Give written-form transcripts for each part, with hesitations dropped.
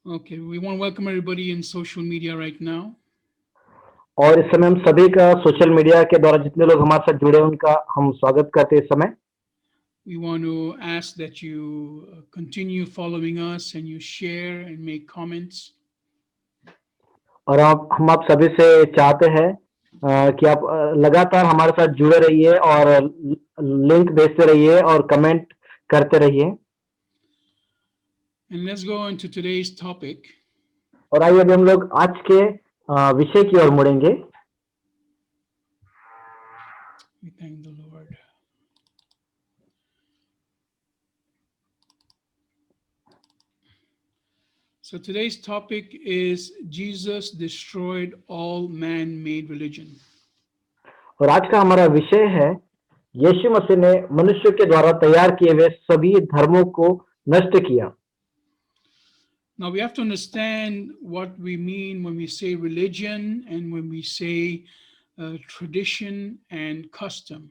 Okay, we want to welcome everybody in social media right now. और इस समय हम सभी का सोशल मीडिया के द्वारा जितने लोग हमारे साथ जुड़े हैं उनका हम स्वागत करते हैं इस समय। We want to ask that you continue following us and you share and make comments. और हम आप सभी से चाहते हैं कि आप लगातार हमारे साथ जुड़े रहिए और लिंक भेजते रहिए और कमेंट करते रहिए। And let's go into today's topic. और आइए अभी हम लोग आज के विषय की ओर मुड़ेंगे। We thank the Lord. So today's topic is Jesus destroyed all man-made religion. और आज का हमारा विषय है यीशु मसीह ने मनुष्य के द्वारा तैयार किए हुए सभी धर्मों को नष्ट किया। Now we have to understand what we mean when we say religion and when we say tradition and custom.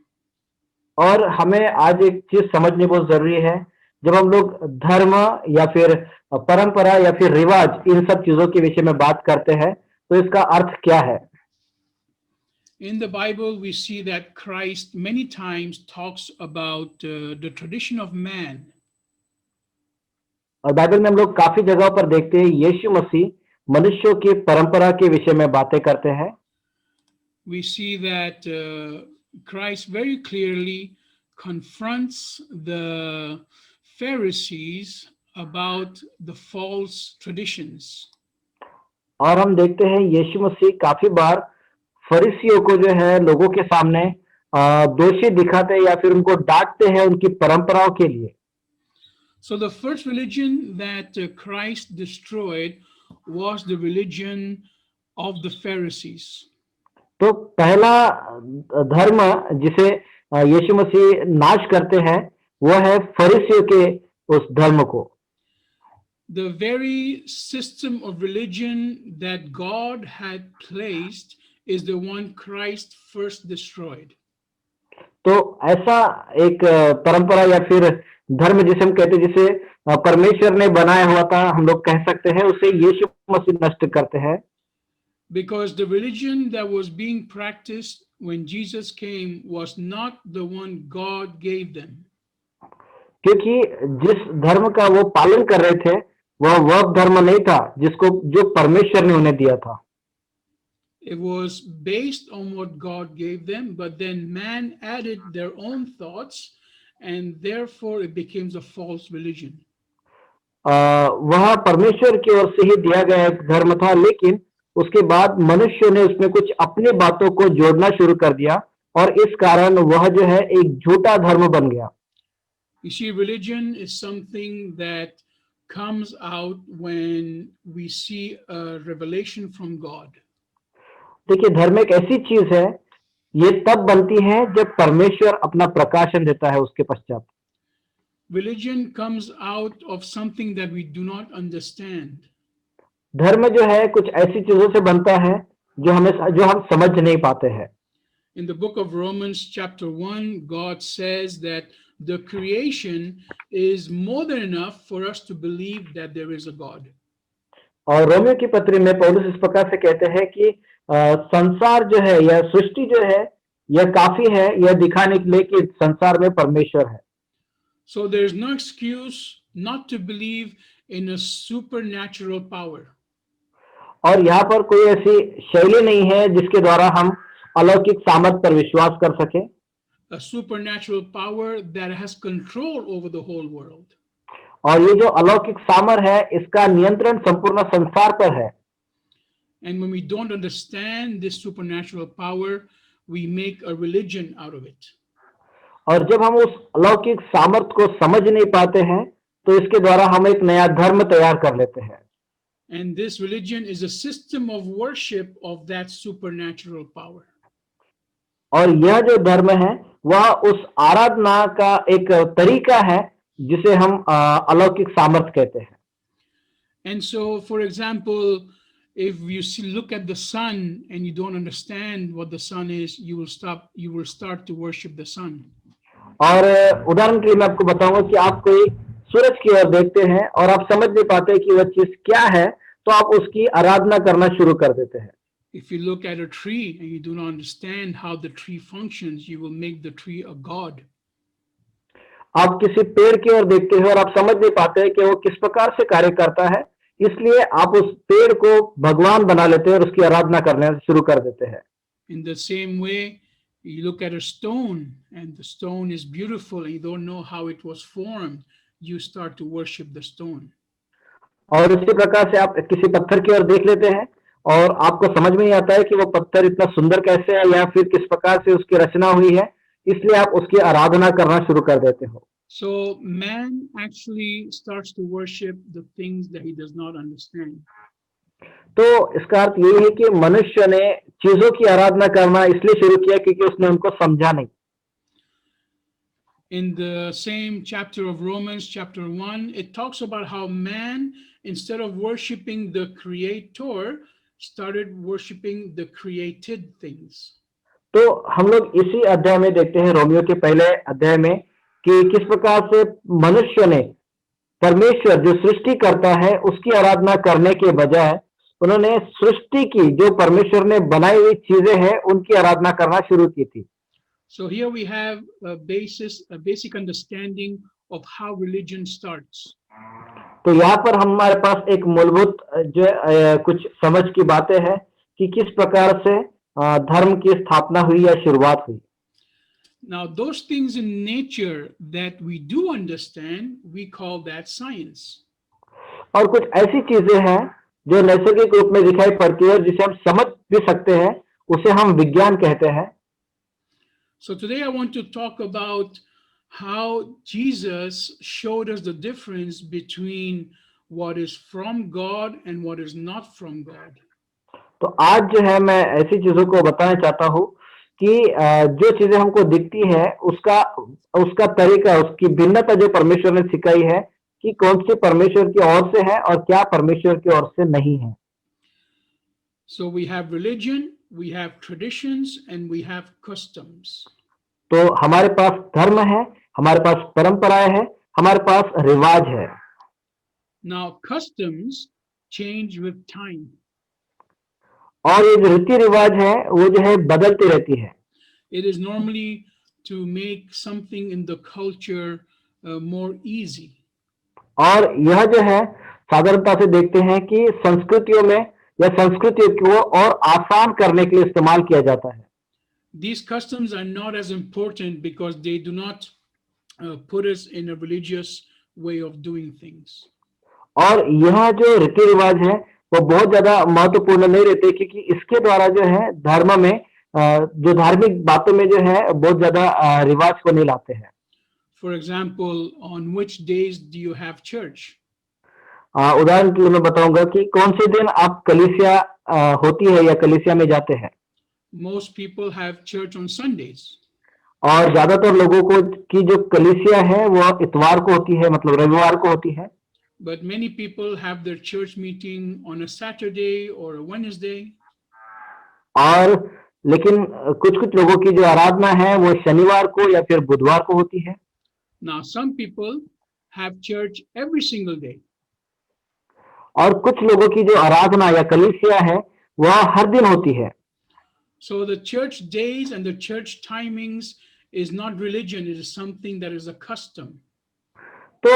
और हमें आज एक चीज समझनी बहुत जरूरी है। जब हम लोग धर्म या फिर परंपरा या फिर रिवाज इन सब चीजों के विषय में बात करते हैं तो इसका अर्थ क्या है। In the Bible, we see that Christ many times talks about the tradition of man. और बाइबल में हम लोग काफी जगहों पर देखते हैं यीशु मसीह मनुष्यों की परंपरा के विषय में बातें करते हैं। We see that Christ very clearly confronts the Pharisees about the false traditions. और हम देखते हैं यीशु मसीह काफी बार फरीसियों को जो है लोगों के सामने दोषी दिखाते हैं या फिर उनको डांटते हैं उनकी परंपराओं के लिए। So the first religion that Christ destroyed was the religion of the Pharisees. तो पहला धर्म जिसे यीशु मसीह नाश करते हैं वो है फरीसियों के उस धर्म को। The very system of religion that God had placed is the one Christ first destroyed. तो ऐसा एक परंपरा या फिर धर्म जिसे हम कहते हैं जिसे परमेश्वर ने बनाया हुआ था हम लोग कह सकते हैं उसे यीशु मसीह नष्ट करते हैं। Because the religion that was being practiced when Jesus came was not the one God gave them. क्योंकि जिस धर्म का वो पालन कर रहे थे वह धर्म नहीं था जिसको जो परमेश्वर ने उन्हें दिया था। It was based on what God gave them, but then man added their own thoughts, and therefore it became a false religion. वह परमेश्वर की ओर से ही दिया गया एक धर्म था लेकिन उसके बाद मनुष्य ने उसमें कुछ अपनी बातों को जोड़ना शुरू कर दिया और इस कारण वह जो है एक झूठा धर्म बन गया। You see, religion is something that comes out when we see a revelation from God. देखिए धर्म एक ऐसी चीज है ये तब बनती है जब परमेश्वर अपना प्रकाशन देता है उसके पश्चात। Religion comes out of something that we do not understand. धर्म जो है कुछ ऐसी चीजों से बनता है जो हम समझ नहीं पाते हैं। In the book of Romans chapter 1, God says that the creation is more than enough for us to believe that there is a God. और रोमियो की पत्री में पौलुस इस प्रकार से कहते हैं कि संसार जो है या सृष्टि जो है यह काफी है यह दिखाने के लिए कि संसार में परमेश्वर है। So there is no excuse not to believe in a supernatural power. और यहाँ पर कोई ऐसी शैली नहीं है जिसके द्वारा हम अलौकिक सामर्थ पर विश्वास कर सके। A supernatural power that has control over the whole world. और ये जो अलौकिक सामर्थ है इसका नियंत्रण संपूर्ण संसार पर है। And when we don't understand this supernatural power, we make a religion out of it. और जब हम उस अलौकिक सामर्थ को समझ नहीं पाते हैं तो इसके द्वारा हम एक नया धर्म तैयार कर लेते हैं। And this religion is a system of worship of that supernatural power. और यह जो धर्म है वह उस आराधना का एक तरीका है जिसे हम अलौकिक सामर्थ कहते हैं। And so, for example, if you look at the sun and you don't understand what the sun is, you will start to worship the sun. और उदाहरण के लिए मैं आपको बताऊंगा कि आप कोई सूरज की ओर देखते हैं और आप समझ नहीं पाते कि वह चीज क्या है, तो आप उसकी आराधना करना शुरू कर देते हैं। If you look at a tree and you do not understand how the tree functions, you will make the tree a god. आप किसी पेड़ की ओर देखते हैं और आप समझ नहीं पाते कि वो किस प्रकार से कार्य करता है, इसलिए आप उस पेड़ को भगवान बना लेते हैं और उसकी आराधना करना शुरू कर देते हैं। In the same way, you look at a stone and the stone is beautiful and you don't know how it was formed, you start to worship the stone. और इसी प्रकार से आप किसी पत्थर की ओर देख लेते हैं और आपको समझ में नहीं आता है कि वो पत्थर इतना सुंदर कैसे है या फिर किस प्रकार से उसकी रचना हुई है, इसलिए आप उसकी आराधना करना शुरू कर देते हो। So man actually starts to worship the things that he does not understand. तो इसका अर्थ यही है कि मनुष्य ने चीजों की आराधना करना इसलिए शुरू किया क्योंकि उसने उनको समझा नहीं। In the same chapter of Romans, chapter 1, it talks about how man, instead of worshiping the creator, started worshiping the created things. तो हम लोग इसी अध्याय में देखते हैं, रोमियो के पहले अध्याय में, कि किस प्रकार से मनुष्य ने परमेश्वर जो सृष्टि करता है उसकी आराधना करने के बजाय उन्होंने सृष्टि की जो परमेश्वर ने बनाई हुई चीजें हैं उनकी आराधना करना शुरू की थी। So here we have a basic understanding of how religion starts. तो यहाँ पर हमारे पास एक मूलभूत जो कुछ समझ की बातें हैं कि किस प्रकार से धर्म की स्थापना हुई या शुरुआत हुई। Now, those things in nature that we do understand, we call that science. और कुछ ऐसी चीजें हैं जो नैसर्गिक रूप में दिखाई पड़ती है जिसे हम समझ भी सकते हैं, उसे हम विज्ञान कहते हैं। So today I want to talk about how Jesus showed us the difference between what is from God and what is not from God. तो आज जो है मैं ऐसी चीजों को बताना चाहता हूँ कि जो चीजें हमको दिखती है उसका तरीका, उसकी भिन्नता जो परमेश्वर ने सिखाई है कि कौन सी परमेश्वर की ओर से है और क्या परमेश्वर की ओर से नहीं है। So we have religion, we have traditions, and we have customs. तो हमारे पास धर्म है, हमारे पास परंपराएं हैं, हमारे पास रिवाज है। Now customs change with time. और ये जो रीति रिवाज है वो जो है बदलती रहती है। It is normally to make something in the culture more easy. और यह जो है साधारणता से देखते हैं कि संस्कृतियों में या संस्कृतियों को और आसान करने के लिए इस्तेमाल किया जाता है। These customs are not as important because they do not put us in a religious way of doing things. और यह जो रीति रिवाज है वो बहुत ज्यादा महत्वपूर्ण नहीं रहते क्योंकि इसके द्वारा जो है धर्म में जो धार्मिक बातों में जो है बहुत ज्यादा रिवाज को नहीं लाते हैं। For example, on which days do you have church? उदाहरण के लिए मैं बताऊंगा कि कौन से दिन आप कलीसिया होती है या कलीसिया में जाते हैं। Most people have church on Sundays. और ज्यादातर लोगों को की जो कलीसिया है वो इतवार को होती है, मतलब रविवार को होती है। But many people have their church meeting on a Saturday or a Wednesday. और लेकिन कुछ लोगों की जो आराधना है वो शनिवार को या फिर बुधवार को होती है। Now some people have church every single day. और कुछ लोगों की जो आराधना या कलीसिया है वह हर दिन होती है। So the church days and the church timings is not religion, it is something that is a custom. तो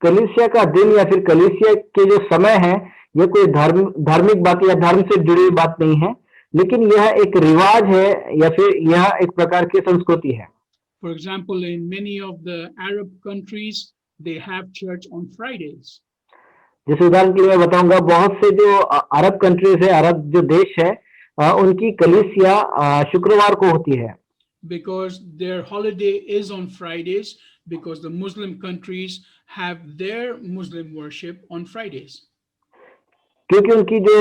कलीसिया का दिन या फिर कलीसिया के जो समय है ये कोई धार्मिक बात या धर्म से जुड़ी हुई बात नहीं है, लेकिन यह एक रिवाज है या फिर यह एक प्रकार की संस्कृति है। For example, in many of the Arab countries, they have church on Fridays. जैसे उदाहरण के लिए मैं बताऊंगा, बहुत से जो अरब कंट्रीज है, अरब जो देश है, उनकी कलीसिया शुक्रवार को होती है। Because their holiday is on Fridays, because the Muslim countries have their Muslim worship on Fridays. क्योंकि उनकी जो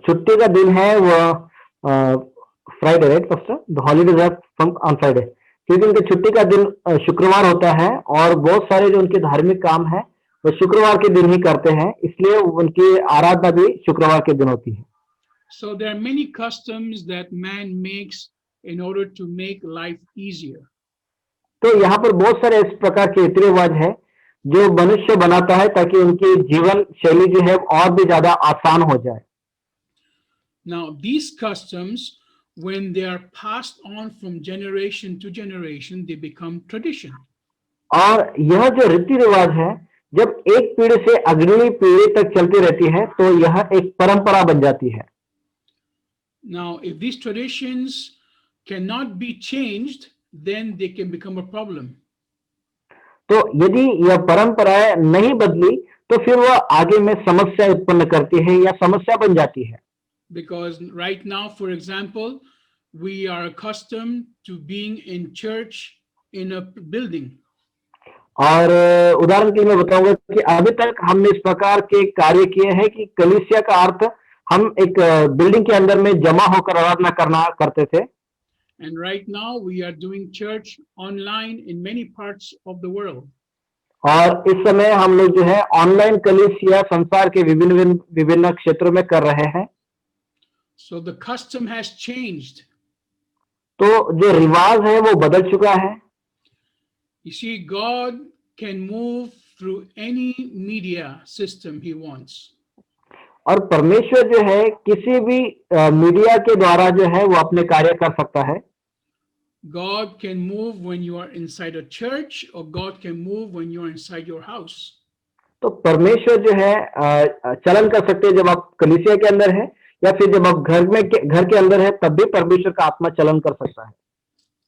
छुट्टी का दिन है वो Friday, right first, the holidays are on Friday, क्योंकि उनकी छुट्टी का दिन शुक्रवार होता है और बहुत सारे जो उनके धार्मिक काम है वो शुक्रवार के दिन ही करते हैं, इसलिए उनकी आराधना भी शुक्रवार के दिन होती है। So there are many customs that man makes in order to make life easier. तो यहाँ पर बहुत सारे इस प्रकार के रीति रिवाज है जो मनुष्य बनाता है ताकि उनकी जीवन शैली जो है और भी ज्यादा आसान हो जाए। Now, these customs, when they are passed on from generation to generation, they become tradition. और यह जो रीति रिवाज है जब एक पीढ़ी से अगली पीढ़ी तक चलती रहती है तो यह एक परंपरा बन जाती है। Now, if these traditions cannot be changed, then they can become a problem. तो यदि यह परंपराएं नहीं बदली तो फिर वह आगे में समस्या उत्पन्न करती है या समस्या बन जाती है। Because right now, for example, we are accustomed to being in church in a building. और उदाहरण के लिए मैं बताऊंगा कि अभी तक हमने इस प्रकार के कार्य किए हैं कि कलीसिया का अर्थ हम एक बिल्डिंग के अंदर में जमा होकर आराधना करना करते थे। And right now, we are doing church online in many parts of the world. और इस समय हम लोग जो है ऑनलाइन कलीसिया संसार के विभिन्न विभिन्न क्षेत्रों में कर रहे हैं। So the custom has changed. तो जो रिवाज है वो बदल चुका है। You see, God can move through any media system he wants. और परमेश्वर जो है किसी भी मीडिया के द्वारा जो है वो अपने कार्य कर सकता है। God can move when you are inside a church, or God can move when you are inside your house. तो परमेश्वर जो है चलन कर सकते हैं जब आप कलीसिया के अंदर है या फिर जब आप घर के अंदर है तब भी परमेश्वर का आत्मा चलन कर सकता है।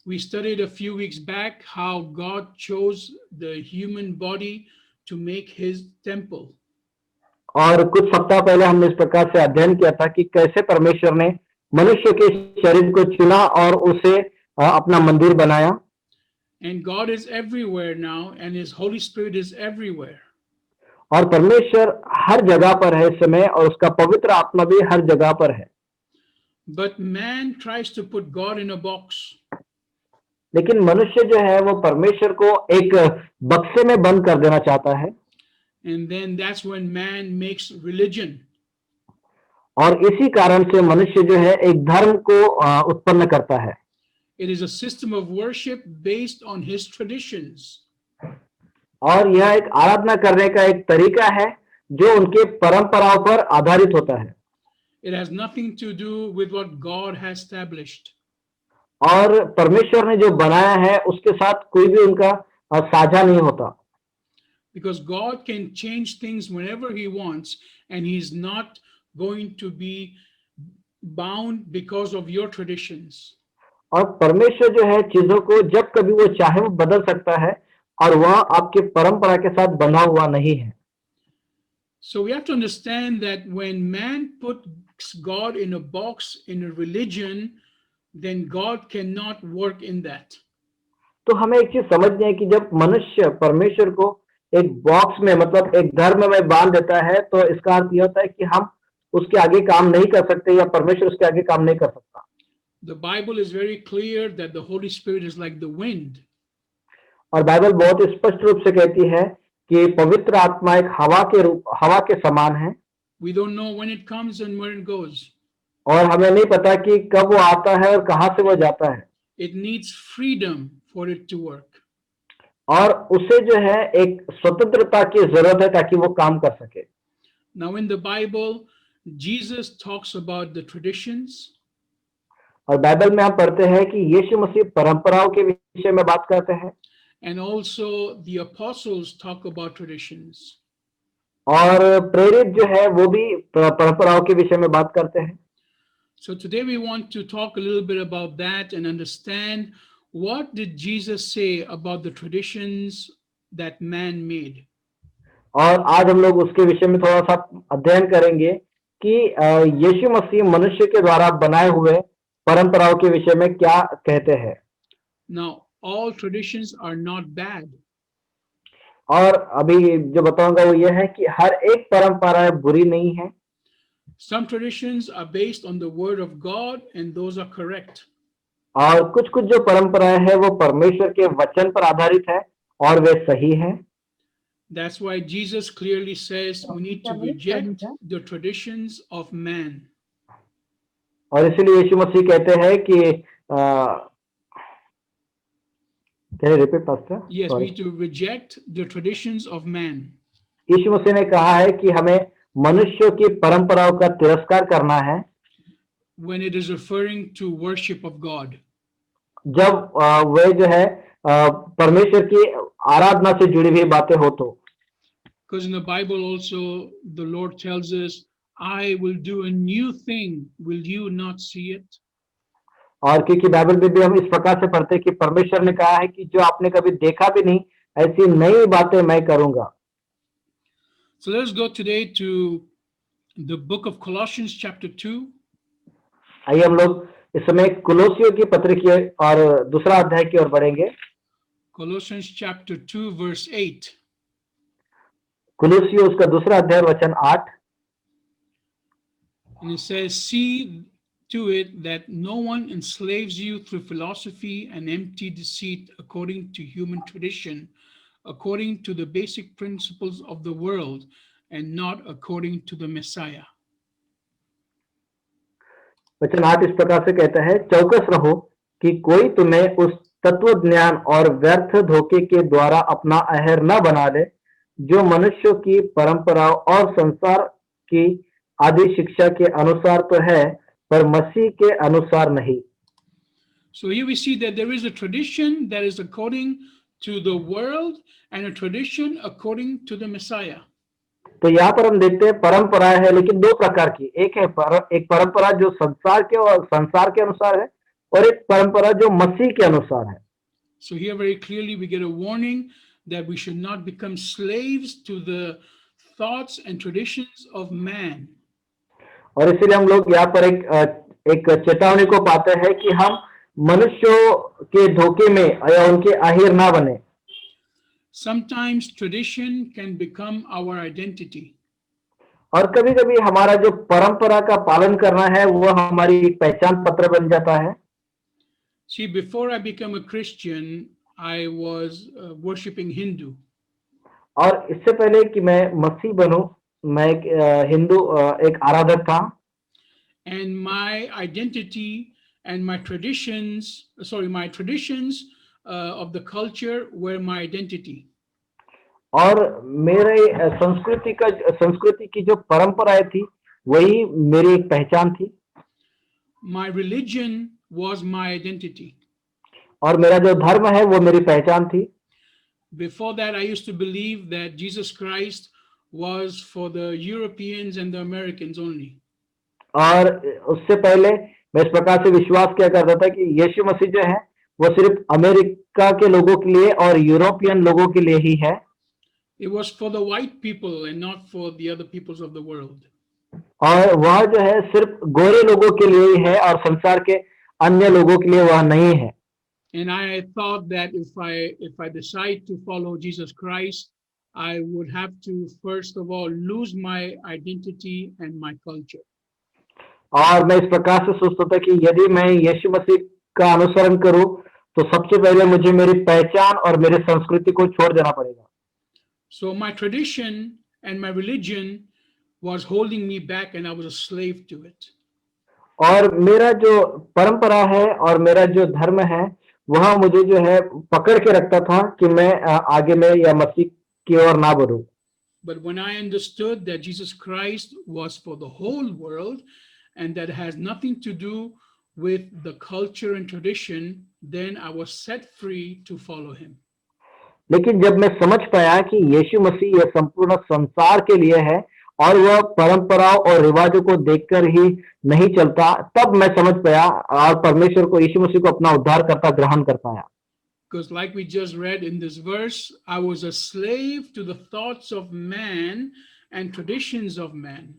We studied a few weeks back how God chose the human body to make his temple. और कुछ सप्ताह पहले हमने इस प्रकार से अध्ययन किया था कि कैसे परमेश्वर ने मनुष्य के शरीर को चुना और उसे अपना मंदिर बनाया। And God is everywhere now, and his Holy Spirit is everywhere. और परमेश्वर हर जगह पर है इस समय और उसका पवित्र आत्मा भी हर जगह पर है। But man tries to put God in a box. लेकिन मनुष्य जो है वो परमेश्वर को एक बक्से में बंद कर देना चाहता है। And then that's when man makes religion. और इसी कारण से मनुष्य जो है एक धर्म को उत्पन्न करता है। It is a system of worship based on his traditions. और यह एक आराधना करने का एक तरीका है जो उनके परंपराओं पर आधारित होता है। It has nothing to do with what God has established. और परमेश्वर ने जो बनाया है उसके साथ कोई भी उनका साझा नहीं होता। Because God can change things whenever he wants, and he's not going to be bound because of your traditions. और परमेश्वर जो है चीजों को जब कभी वो चाहे वो बदल सकता है और वह आपके परंपरा के साथ बंधा हुआ नहीं है। So we have to understand that when man puts God in a box in a religion, then God cannot work in that. तो हमें एक चीज समझनी है कि जब मनुष्य परमेश्वर को एक बॉक्स में मतलब एक धर्म में बांध देता है तो इसका अर्थ यह होता है कि हम उसके आगे काम नहीं कर सकते या परमेश्वर उसके आगे काम नहीं कर सकता। The Bible is very clear that the Holy Spirit is like the wind. और बाइबल बहुत स्पष्ट रूप से कहती है कि पवित्र आत्मा एक हवा के समान है। We don't know when it comes and where it goes. और हमें नहीं पता कि कब वो आता है और कहां से वो जाता है। It needs freedom for it to work. और उसे जो है एक स्वतंत्रता की जरूरत है ताकि वो काम कर सके। Now in the Bible, Jesus talks about the traditions. और बाइबल में हम पढ़ते हैं कि यीशु मसीह परंपराओं के विषय में बात करते हैं। And also the apostles talk about traditions. और प्रेरित जो है वो भी परंपराओं के विषय में बात करते हैं। So today we want to talk a little bit about that and understand what did Jesus say about the traditions that man made. और आज हम लोग उसके विषय में थोड़ा सा अध्ययन करेंगे कि यीशु मसीह मनुष्य के द्वारा बनाए हुए परंपराओं के विषय में क्या कहते हैं। Now, all traditions are not bad. और अभी जो बताऊंगा वो ये है कि हर एक परंपरा बुरी नहीं है। Some traditions are based on the word of God, and those are correct. और कुछ कुछ जो परंपराएं हैं वो परमेश्वर के वचन पर आधारित है और वे सही है। That's why Jesus clearly says we need to reject the traditions of man. और इसीलिए यीशु मसीह कहते हैं कि Can you repeat, Pastor? Yes, we Sorry. need to reject the traditions of man. यीशु मसीह ने कहा है कि हमें मनुष्यों की परंपराओं का तिरस्कार करना है when it is referring to worship of God. जब वे जो है परमेश्वर की आराधना से जुड़ी हुई बातें हो तो Because in the Bible also, the Lord tells us, I will do a new thing. Will you not see it? और क्योंकि बाइबल में भी हम इस प्रकार से पढ़ते हैं कि परमेश्वर ने कहा है कि जो आपने कभी देखा भी नहीं ऐसी नई बातें मैं करूंगा. So let's go today to the book of Colossians chapter 2. आइए हम लोग इस समय कुलोसियों की पत्र की और दूसरा अध्याय की ओर बढ़ेंगे. Colossians chapter 2 verse 8. कुलोसियों उसका दूसरा अध्याय वचन 8. And it says, see to it that no one enslaves you through philosophy and empty deceit according to human tradition, according to the basic principles of the world, and not according to the Messiah. वचन 8 इस प्रकार से कहता है, चौकस रहो कि कोई तुम्हें उस तत्व ज्ञान और व्यर्थ धोखे के द्वारा अपना अहर न बना ले जो मनुष्यों की परंपराओं और संसार की आदि शिक्षा के अनुसार तो है पर मसीह के अनुसार नहीं. So here we see that there is a tradition that is according to the world and a tradition according to the Messiah. तो यहाँ पर हम देखते हैं परंपरा है लेकिन दो प्रकार की. एक है एक परंपरा जो संसार के अनुसार है और एक परंपरा जो मसीह के अनुसार है. So here very clearly we get a warning that we should not become slaves to the thoughts and traditions of man. और इसीलिए हम लोग यहाँ पर एक चेतावनी को पाते हैं कि हम मनुष्यों के धोखे में या उनके आहिर ना बने. Sometimes tradition can become our identity. और कभी-कभी हमारा जो परंपरा का पालन करना है वो हमारी एक पहचान पत्र बन जाता है. See, before I became a Christian, I was worshiping Hindu. और इससे पहले कि मैं मसीह बनूं, मैं एक हिंदू एक आराधक था. And my identity and my traditions of the culture were my identity. और मेरे संस्कृति की जो परंपराएं थी वही मेरी एक पहचान थी. My religion was my identity. और मेरा जो धर्म है वो मेरी पहचान थी. Before that, I used to believe that Jesus Christ was for the Europeans and the Americans only. और उससे पहले मैं इस प्रकार से विश्वास किया करता था कि यीशु मसीह जो है वो सिर्फ अमेरिका के लोगों के लिए और यूरोपियन लोगों के लिए ही है. It was for the white people and not for the other peoples of the world. और वह जो है सिर्फ गोरे लोगों के लिए ही है और संसार के अन्य लोगों के लिए वह नहीं है. And I thought that if I decide to follow Jesus Christ, I would have to first of all lose my identity and my culture. और मैं इस प्रकार से सोचता था कि यदि मैं यीशु मसीह का अनुसरण करूं तो सबसे पहले मुझे मेरी पहचान और मेरी संस्कृति को छोड़ देना पड़ेगा. So my tradition and my religion was holding me back and I was a slave to it. और मेरा जो परंपरा है और मेरा जो धर्म है वह मुझे जो है पकड़ के रखता था कि मैं आगे में या मसीह की ओर ना बढ़ूं. But when I understood that Jesus Christ was for the whole world and that has nothing to do with the culture and tradition, then I was set free to follow him. लेकिन जब मैं समझ पाया कि यीशु मसीह यह संपूर्ण संसार के लिए है और वह परंपराओं और रिवाजों को देखकर ही नहीं चलता, तब मैं समझ पाया और परमेश्वर को यीशु मसीह को अपना उद्धारकर्ता ग्रहण कर पाया. Because like we just read in this verse, I was a slave to the thoughts of man and traditions of man.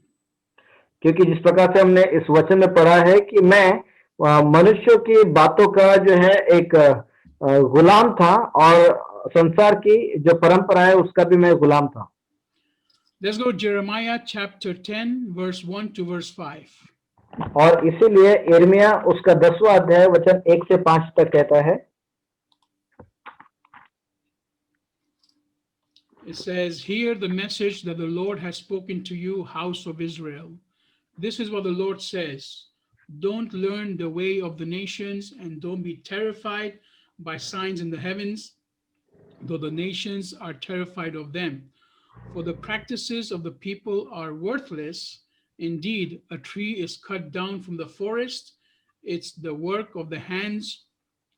क्योंकि जिस प्रकार से हमने इस वचन में पढ़ा है कि मैं मनुष्यों की बातों का जो है एक गुलाम था और संसार की जो परंपरा है उसका भी मैं गुलाम था. Let's go to Jeremiah chapter 10 verse 1 to verse 5. और इसीलिए यिर्मयाह उसका 10वां अध्याय वचन 1 से 5 तक कहता है. It says, hear the message that the Lord has spoken to you, house of Israel. This is what the Lord says. Don't learn the way of the nations and don't be terrified by signs in the heavens, though the nations are terrified of them. For the practices of the people are worthless. Indeed, a tree is cut down from the forest. It's the work of the hands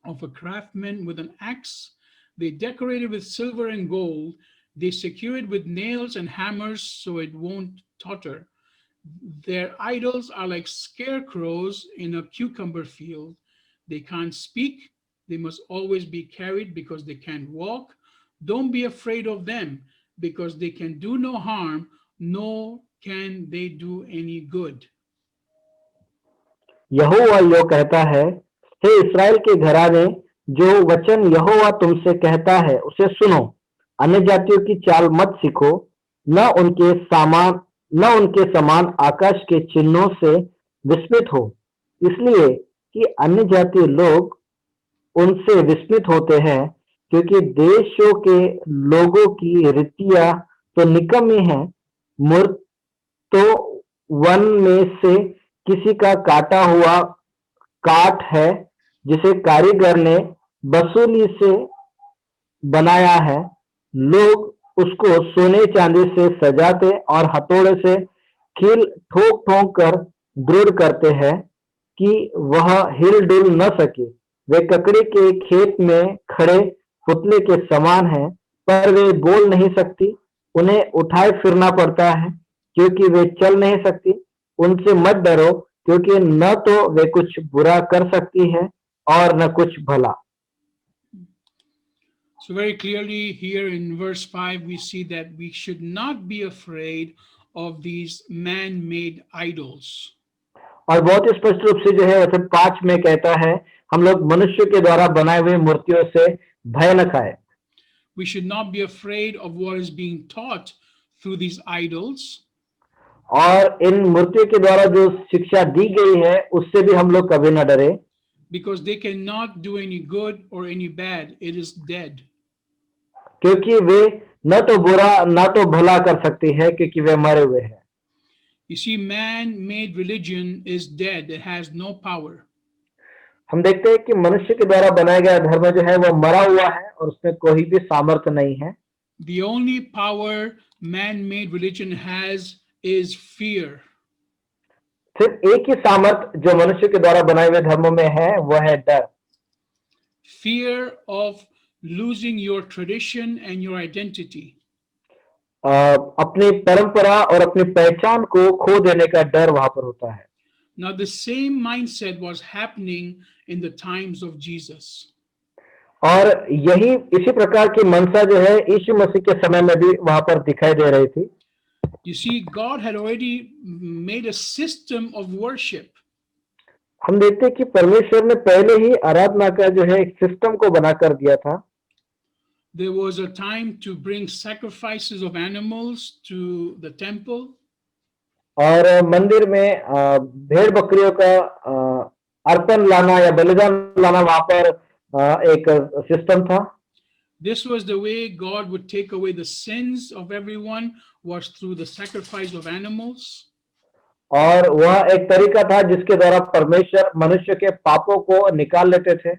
of a craftsman with an axe. They decorate it with silver and gold. They secure it with nails and hammers so it won't totter. Their idols are like scarecrows in a cucumber field. They can't speak. They must always be carried because they can't walk. Don't be afraid of them because they can do no harm, nor can they do any good. यहोवा यो कहता है, हे इस्राएल के घराने, जो वचन यहोवा तुमसे कहता है उसे सुनो। अन्य जातियों की चाल मत सीखो, न उनके समान आकाश के चिन्हों से विस्मित हो, इसलिए कि अन्य जातीय लोग उनसे विस्मित होते हैं, क्योंकि देशों के लोगों की रीतियां तो निकम्मी हैं। मूर्त तो वन में से किसी का काटा हुआ काठ है, जिसे कारीगर ने वसूली से बनाया है। लोग उसको सोने चांदी से सजाते और हथौड़े से कील ठोक ठोक कर दृढ़ करते हैं कि वह हिल डुल न सके। वे ककड़ी के खेत में खड़े पुतले के समान हैं, पर वे बोल नहीं सकती। उन्हें उठाए फिरना पड़ता है, क्योंकि वे चल नहीं सकती। उनसे मत डरो, क्योंकि न तो वे कुछ बुरा कर सकती है और न कुछ भला। So very clearly here in verse 5 we see that we should not be afraid of these man-made idols. और बहुत ही स्पष्ट रूप से जो है वचन 5 में कहता है, हम लोग मनुष्य के द्वारा बनाए हुए मूर्तियों से भय न खाए। We should not be afraid of what is being taught through these idols. और इन मूर्तियों के द्वारा जो शिक्षा दी गई है उससे भी हम लोग कभी न डरे, because they cannot do any good or any bad. It is dead. क्योंकि वे न तो बुरा न तो भला कर सकती है, क्योंकि वे मरे हुए हैं। You see, man-made religion is dead. It has no power. हम देखते हैं कि मनुष्य के द्वारा बनाया गया धर्म जो है वो मरा हुआ है और उसमें कोई भी सामर्थ्य नहीं है। The only power man-made religion has is fear. सिर्फ एक ही सामर्थ्य जो मनुष्य के द्वारा बनाए हुए धर्मों में है वह है डर। Fear of losing your tradition and your identity. अपनी परंपरा और अपनी पहचान को खो देने का डर वहां पर होता है। Now the same mindset was happening in the times of Jesus. और यही इसी प्रकार की मनसा जो है यीशु मसीह के समय में भी वहां पर दिखाई दे रही थी। You see, God had already made a system of worship. हम देखते हैं कि परमेश्वर ने पहले ही आराधना का जो है एक सिस्टम को बना कर दिया था। There was a time to bring sacrifices of animals to the temple. और मंदिर में भेड़ बकरियों का अर्पण लाना या बलिदान लाना वहां पर एक सिस्टम था। This was the way God would take away the sins of everyone, was through the sacrifice of animals. और वह एक तरीका था जिसके द्वारा परमेश्वर मनुष्य के पापों को निकाल लेते थे।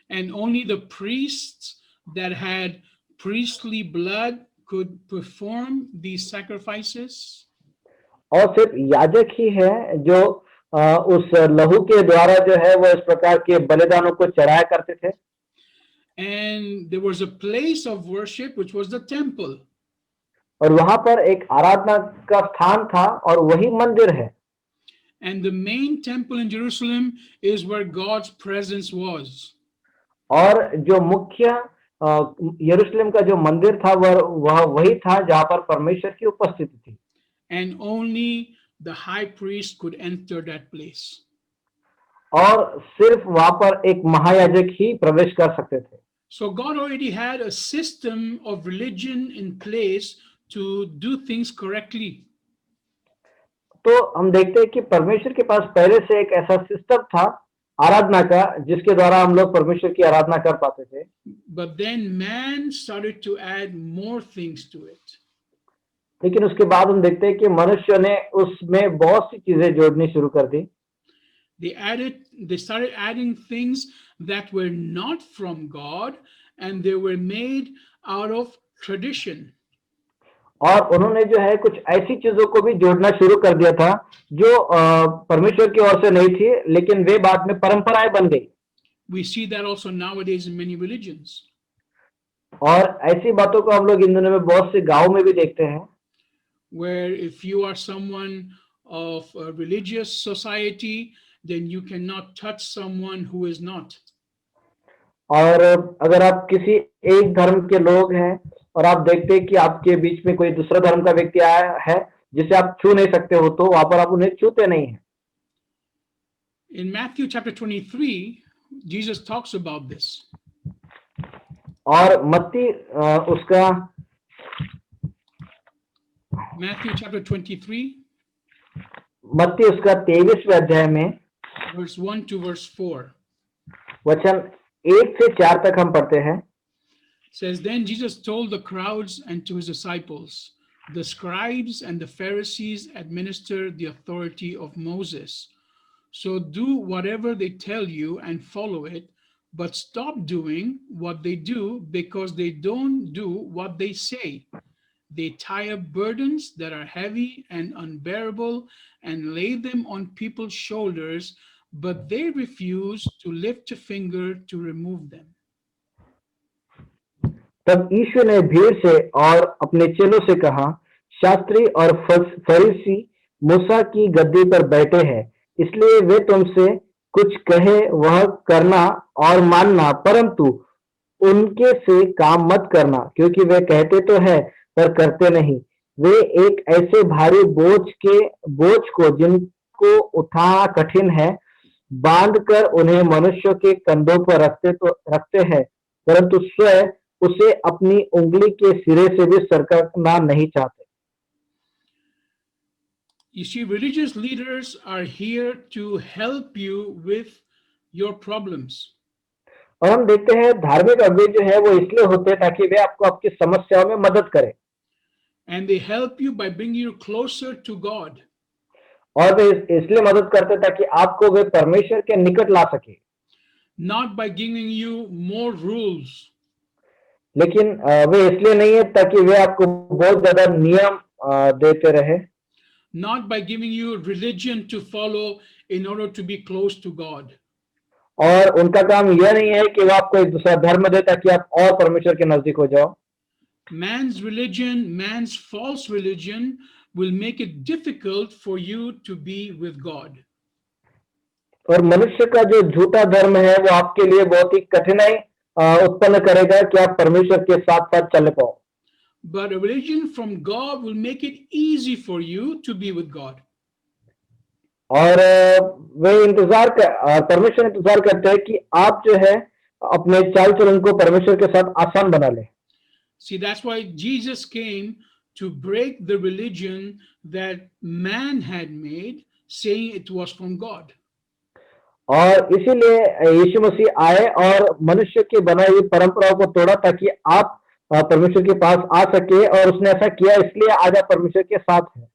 And only the priests that had priestly blood could perform these sacrifices. और सिर्फ याजक ही है जो उस लहू के द्वारा जो है वो इस प्रकार के बलिदानों को चढ़ाया करते थे। And there was a place of worship which was the temple. और वहां पर एक आराधना का स्थान था और वही मंदिर है। And the main temple in Jerusalem is where God's presence was. और जो मुख्य यरूशलेम का जो मंदिर था वह वही था जहां पर परमेश्वर की उपस्थिति थी। And only the high priest could enter that place. और सिर्फ वहां पर एक महायाजक ही प्रवेश कर सकते थे। So God already had a system of religion in place to do things correctly. तो हम देखते हैं कि परमेश्वर के पास पहले से एक ऐसा सिस्टम था आराधना का जिसके द्वारा हम लोग परमेश्वर की आराधना कर पाते थे। But then man started to add more things to it. लेकिन उसके बाद हम देखते हैं कि मनुष्य ने उसमें बहुत सी चीजें जोड़नी शुरू कर दी। They started adding things that were not from God, and they were made out of tradition. और उन्होंने जो है कुछ ऐसी चीजों को भी जोड़ना शुरू कर दिया था जो परमेश्वर की ओर से नहीं थी, लेकिन वे बाद में परंपराएं बन गई। We see that also nowadays in many religions. और ऐसी बातों को हम लोग इन दिनों में बहुत से गांव में भी देखते हैं, Where if you are someone of a religious society, then you cannot touch someone who is not. और अगर आप किसी एक धर्म के लोग हैं और आप देखते हैं कि आपके बीच में कोई दूसरा धर्म का व्यक्ति आया है जिसे आप छू नहीं सकते हो, तो वहां पर आप उन्हें छूते नहीं हैं। In Matthew chapter 23, Jesus talks about this. और मत्ती उसका Matthew chapter 23, मत्ती उसका 23वें अध्याय में verse 1 to verse 4. वचन 1 से 4 तक हम पढ़ते हैं। Says, then Jesus told the crowds and to his disciples, the scribes and the Pharisees administer the authority of Moses. So do whatever they tell you and follow it, but stop doing what they do because they don't do what they say. They tie up burdens that are heavy and unbearable and lay them on people's shoulders, but they refuse to lift a finger to remove them. तब यीशु ने भीड़ से और अपने चेलों से कहा, शास्त्री और फरीसी मूसा की गद्दी पर बैठे हैं, इसलिए वे तुमसे कुछ कहे वह करना और मानना, परंतु उनके से काम मत करना, क्योंकि वे कहते तो है पर करते नहीं। वे एक ऐसे भारी बोझ को जिनको उठाना कठिन है बांधकर उन्हें मनुष्यों के कंधों पर रखते हैं, परंतु स्वयं उसे अपनी उंगली के सिरे से भी सरकना नहीं चाहते। You see, religious leaders are here to help you with your problems. और हम देखते हैं धार्मिक अगुवे जो है वो इसलिए होते हैं ताकि वे आपको आपकी समस्याओं में मदद करें। And they help you by bringing you closer to God. और वे इसलिए मदद करते हैं ताकि आपको वे परमेश्वर के निकट ला सके। Not by giving you more rules. लेकिन वे इसलिए नहीं है ताकि वे आपको बहुत ज्यादा नियम देते रहे। Not by giving you religion to follow in order to be close to God. और उनका काम यह नहीं है कि वो आपको एक दूसरा धर्म दे ताकि आप और परमेश्वर के नजदीक हो जाओ। Man's religion, man's false religion will make it difficult for you to be with God. और मनुष्य का जो झूठा धर्म है वो आपके लिए बहुत ही कठिनाई उत्पन्न करेगा कि आप परमेश्वर के साथ साथ चल पाओ। But a religion from God will make it easy for you to be with God. और वे परमेश्वर इंतजार करते हैं कि आप जो है अपने चाल चलन को परमेश्वर के साथ आसान बना ले। See, that's why Jesus came to break the religion that man had made, saying it was from God. और इसीलिए यीशु मसीह आए और मनुष्य की बनाई हुई परंपराओं को तोड़ा ताकि आप परमेश्वर के पास आ सके, और उसने ऐसा किया इसलिए आज आप परमेश्वर के साथ हैं।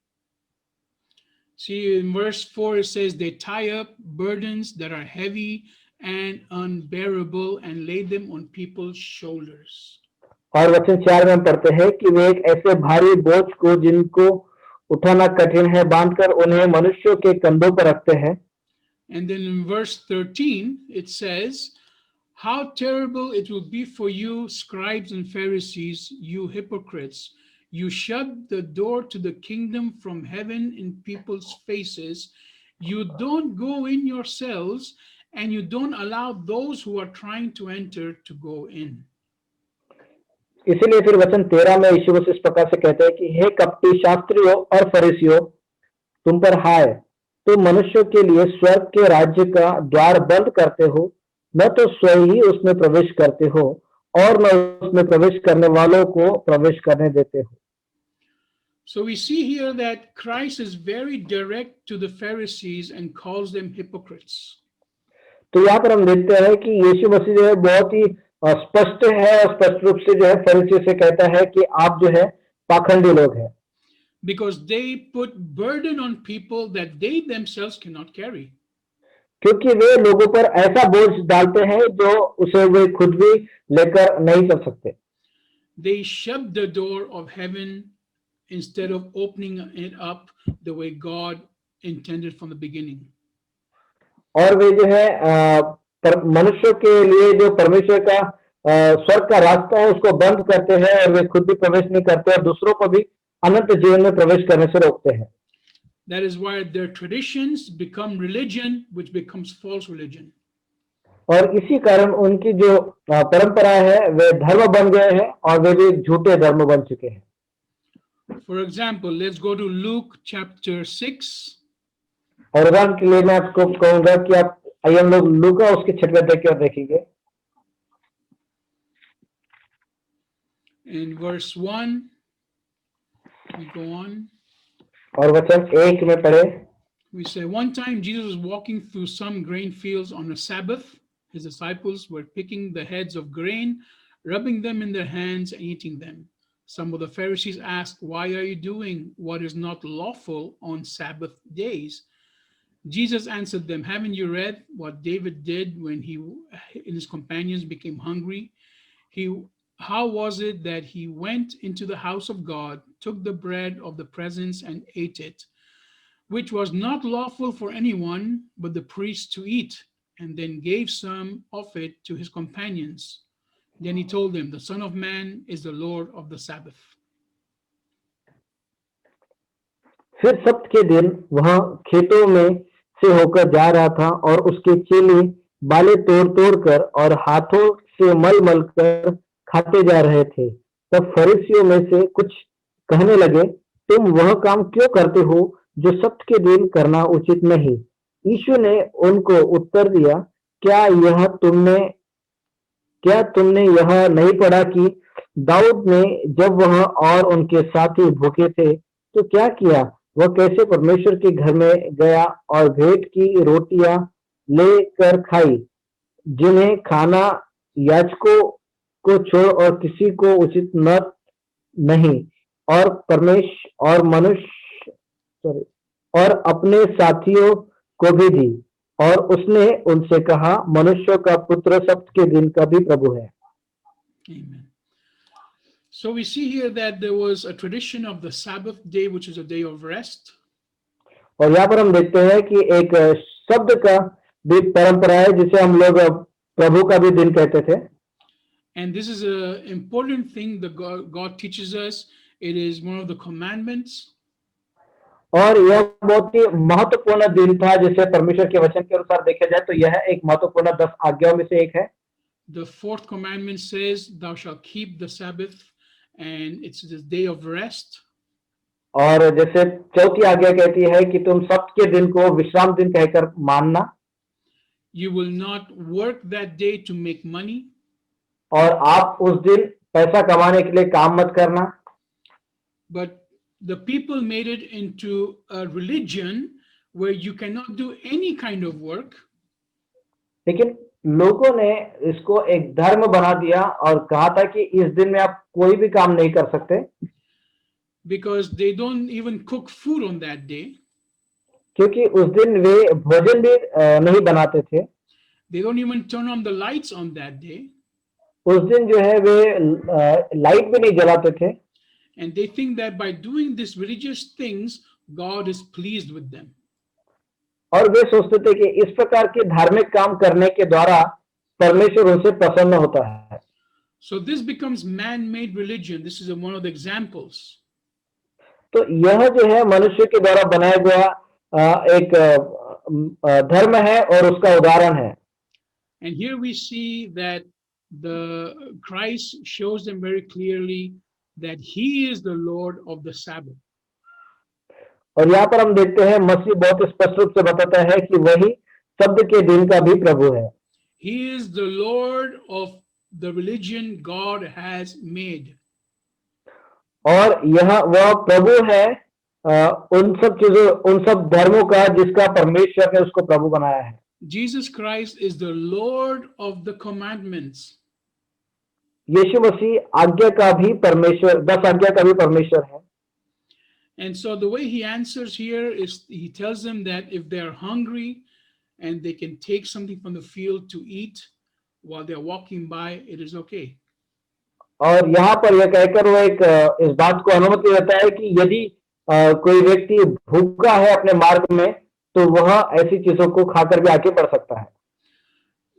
See, in verse 4 it says, they tie up burdens that are heavy and unbearable and lay them on people's shoulders. और वचन 4 में हम पढ़ते हैं कि वे एक ऐसे भारी बोझ को जिनको उठाना कठिन है बांधकर उन्हें मनुष्यों के कंधों पर रखते हैं। And then in verse 13 it says, how terrible it will be for you, scribes and Pharisees, you hypocrites! You shut the door to the kingdom from heaven in people's faces. You don't go in yourselves, and you don't allow those who are trying to enter to go in. इसीलिए फिर वचन 13 में यीशु मसीह इस प्रकार से कहते हैं कि हे कपटी शास्त्रियों और फरीसियों, तुम पर हाय, तुम मनुष्यों के लिए स्वर्ग के राज्य का द्वार बंद करते हो, न तो स्वयं ही उसमें प्रवेश करते हो और न उसमें प्रवेश करने वालों को प्रवेश करने देते हो। So we see here that Christ is very direct to the Pharisees and calls them hypocrites. तो यहाँ पर हम देखते हैं कि यीशु मसीह जो है बहुत ही स्पष्ट है और स्पष्ट रूप से जो है फरीसी से कहता है कि आप जो है पाखंडी लोग हैं। Because they put burden on people that they themselves cannot carry. क्योंकि वे लोगों पर ऐसा बोझ डालते हैं जो उसे वे खुद भी लेकर नहीं चल सकते। They shut the door of heaven instead of opening it up the way God intended from the beginning. और वे जो है मनुष्य के लिए जो परमेश्वर का स्वर्ग का रास्ता है उसको बंद करते हैं और वे खुद भी प्रवेश नहीं करते और दूसरों को भी अनंत जीवन में प्रवेश करने से रोकते हैं। That is why their traditions become religion, which becomes false religion. और इसी कारण उनकी जो परंपरा है वे धर्म बन गए हैं और वे भी झूठे धर्म बन चुके हैं। For example, let's go to Luke chapter 6. और उदाहरण के लिए मैं आपको कहूंगा कि आप आइए हम लोग लूका उसके 6वें अध्याय की ओर देखेंगे। In verse 1, we go on. और वचन 1 में पढ़े। We say, one time Jesus was walking through some grain fields on a Sabbath. His disciples were picking the heads of grain, rubbing them in their hands and eating them. Some of the Pharisees asked, why are you doing what is not lawful on Sabbath days? Jesus answered them, haven't you read what David did when he and his companions became hungry? How was it that he went into the house of God, took the bread of the presence and ate it, which was not lawful for anyone but the priests to eat, and then gave some of it to his companions. Then he told them, the Son of Man is the Lord of the Sabbath. फिर सब्त के दिन वह खेतों में से होकर जा रहा था और उसके चेले बाले तोड़ तोड़ कर और हाथों से मल मल कर खाते जा रहे थे। तब फरीसियों में से कुछ कहने लगे, तुम वह काम क्यों करते हो जो सब्त के दिन करना उचित नहीं? यीशु ने उनको उत्तर दिया, क्या तुमने यह नहीं पढ़ा कि दाऊद ने जब वह और उनके साथी भूखे थे तो क्या किया? वह कैसे परमेश्वर के घर में गया और भेंट की रोटियां लेकर खाई, जिन्हें खाना याजकों को छोड़ और किसी को उचित नहीं, और अपने साथियों को भी दी। और उसने उनसे कहा, मनुष्य का पुत्र सब्त के दिन का भी प्रभु है। Amen. So we see here that there was a tradition of the Sabbath day, which is a day of rest. और यहाँ पर हम देखते हैं कि एक शब्द का भी परंपरा है जिसे हम लोग प्रभु का भी दिन कहते थे। And this is an important thing that God teaches us. It is one of the commandments. और यह बहुत ही महत्वपूर्ण दिन था जिसे परमेश्वर के वचन के अनुसार देखा जाए तो यह एक महत्वपूर्ण 10 आज्ञाओं में से एक है। The fourth commandment says, thou shalt keep the Sabbath, and it's the day of rest. और जैसे चौथी आज्ञा कहती है कि तुम सब्त के दिन को विश्राम दिन कहकर मानना। You will not work that day to make money. और आप उस दिन पैसा कमाने के लिए काम मत करना। But the people made it into a religion where you cannot do any kind of work. लेकिन लोगों ने इसको एक धर्म बना दिया और कहा था कि इस दिन में आप कोई भी काम नहीं कर सकते। Because they don't even cook food on that day. क्योंकि उस दिन वे भोजन भी नहीं बनाते थे। They don't even turn on the lights on that day. उस दिन जो है वे लाइट भी नहीं जलाते थे। And they think that by doing these religious things, God is pleased with them. और वे सोचते थे कि इस प्रकार के धार्मिक काम करने के द्वारा परमेश्वर उनसे प्रसन्न होता है। So this becomes man-made religion. This is one of the examples. तो यह जो है मनुष्य के द्वारा बनाया गया एक धर्म है और उसका उदाहरण है। And here we see that the Christ shows them very clearly that he is the Lord of the Sabbath. और यहाँ पर हम देखते हैं मसीह बहुत स्पष्ट रूप से बताता है कि वही शब्द के दिन का भी प्रभु है। He is the Lord of the religion God has made. और यह वह प्रभु है उन सब चीजों, उन सब धर्मों का जिसका परमेश्वर ने उसको प्रभु बनाया है। Jesus Christ is the Lord of the commandments. यीशु मसीह आज्ञा का भी परमेश्वर, 10 आज्ञा का भी परमेश्वर है। And so the way he answers here is he tells them that if they are hungry, and they can take something from the field to eat while they're walking by, it is okay. और यहाँ पर यह कहकर वो एक इस बात को अनुमति देता है कि यदि कोई व्यक्ति भूखा है अपने मार्ग में तो वह ऐसी चीजों को खाकर भी आगे बढ़ सकता है।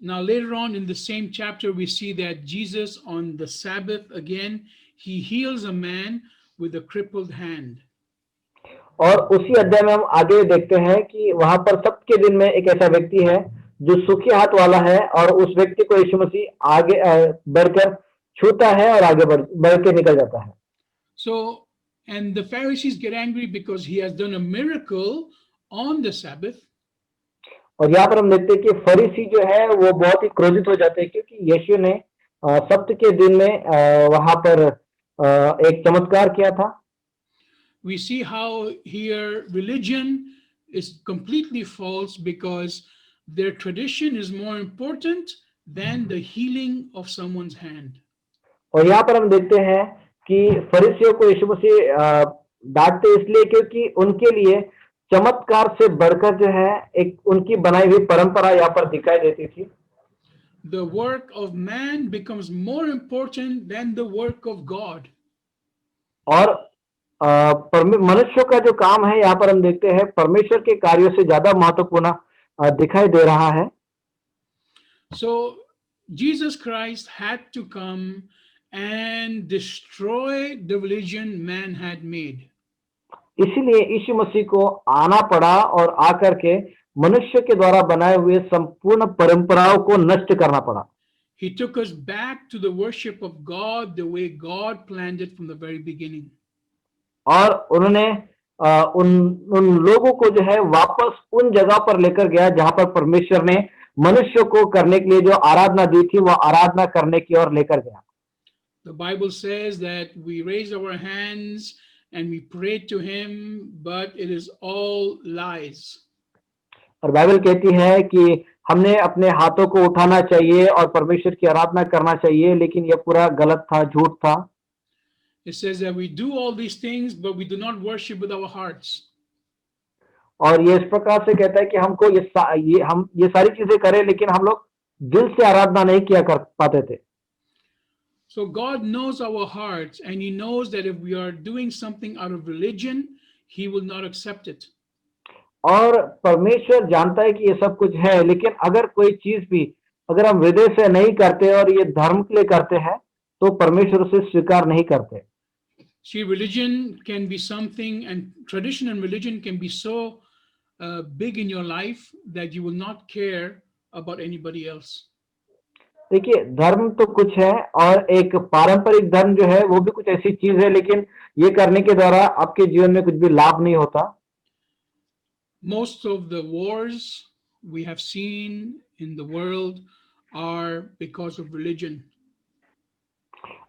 Now, later on in the same chapter, we see that Jesus on the Sabbath again, he heals a man with a crippled hand. और उसी अध्याय में हम आगे देखते हैं कि वहां पर सबके दिन में एक ऐसा व्यक्ति है जो सूखे हाथ वाला है और उस व्यक्ति को यीशु मसीह आगे बढ़कर छूता है और आगे बढ़ के निकल जाता है। So, and the Pharisees get angry because he has done a miracle on the Sabbath. और यहाँ पर हम देखते हैं कि फरीसी जो है वो बहुत ही क्रोधित हो जाते हैं क्योंकि यीशु ने सब्त के दिन में वहां पर एक चमत्कार किया था। We see how here religion is completely false because their tradition is more important than the healing of someone's hand. और यहाँ पर हम देखते हैं कि फरीसियों को यीशु मसीह डांटते इसलिए क्योंकि उनके लिए चमत्कार से बढ़कर जो है एक उनकी बनाई हुई परंपरा यहाँ पर दिखाई देती थी। The work of man becomes more important than the work of God. और मनुष्य का जो काम है यहाँ पर हम देखते हैं परमेश्वर के कार्यों से ज्यादा महत्वपूर्ण दिखाई दे रहा है। So Jesus Christ had to come and destroy the religion man had made. इसीलिए यीशु मसीह को आना पड़ा और आकर के मनुष्य के द्वारा बनाए हुए संपूर्ण परंपराओं को नष्ट करना पड़ा। He took us back to the worship of God the way God planned it from the very beginning. और उन्होंने उन लोगों को जो है वापस उन जगह पर लेकर गया जहां पर परमेश्वर ने मनुष्य को करने के लिए जो आराधना दी थी वो आराधना करने की ओर लेकर गया। The Bible says that we raise our hands and we pray to him, but it is all lies. और बाइबल कहती है कि हमने अपने हाथों को उठाना चाहिए और परमेश्वर की आराधना करना चाहिए, लेकिन यह पूरा गलत था, झूठ था। It says that we do all these things, but we do not worship with our hearts. और ये इस प्रकार से कहता है कि हमको ये सारी चीजें करें, लेकिन हम लोग दिल से आराधना नहीं किया कर पाते थे। So God knows our hearts, and he knows that if we are doing something out of religion, he will not accept it. और परमेश्वर जानता है कि ये सब कुछ है, लेकिन अगर कोई चीज भी अगर हम हृदय से नहीं करते और ये धर्म के लिए करते हैं तो परमेश्वर उसे स्वीकार नहीं करते। See, religion can be something, and tradition and religion can be so big in your life that you will not care about anybody else. देखिए, धर्म तो कुछ है और एक पारंपरिक धर्म जो है वो भी कुछ ऐसी चीज है, लेकिन ये करने के द्वारा आपके जीवन में कुछ भी लाभ नहीं होता। Most of the wars we have seen in the world are because of religion.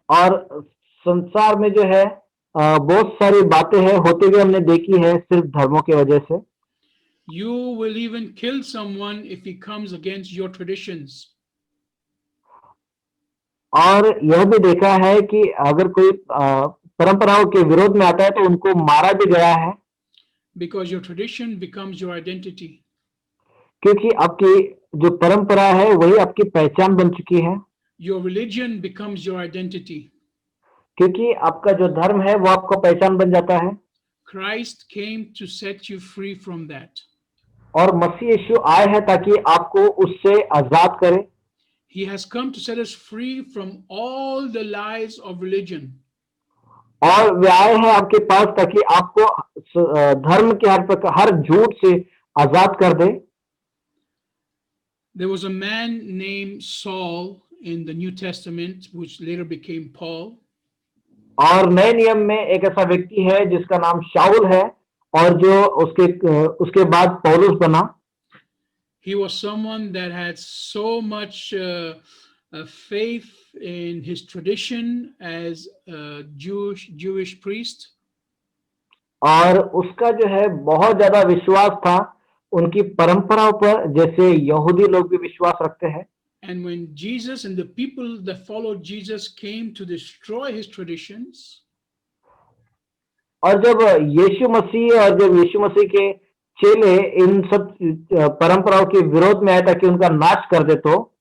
और संसार में जो है बहुत सारी बातें हैं होते हुए हमने देखी है सिर्फ धर्मों की वजह से। You will even kill someone if he comes against your traditions. और यह भी देखा है कि अगर कोई परंपराओं के विरोध में आता है तो उनको मारा भी गया है। Because your tradition becomes your identity. क्योंकि आपकी जो परंपरा है वही आपकी पहचान बन चुकी है। Your religion becomes your identity. क्योंकि आपका जो धर्म है वो आपका पहचान बन जाता है। Christ came to set you free from that. और मसीह यीशु आए हैं ताकि आपको उससे आजाद करे। He has come to set us free from all the lies of religion. और वे आए हैं आपके पास ताकि आपको धर्म के हर झूठ से आजाद कर दे। There was a man named Saul in the New Testament, which later became Paul. और नए नियम में एक ऐसा व्यक्ति है जिसका नाम शाऊल है और जो उसके बाद पौलुस बना। He was someone that had so much faith in his tradition as a Jewish priest. और उसका जो है बहुत ज्यादा विश्वास था उनकी परंपराओं पर, जैसे यहूदी लोग भी विश्वास रखते हैं। And when Jesus and the people that followed Jesus came to destroy his traditions, और जब यीशु मसीह के चेले इन सब परंपराओं के विरोध में आया ताकि उनका नाश कर दे, तो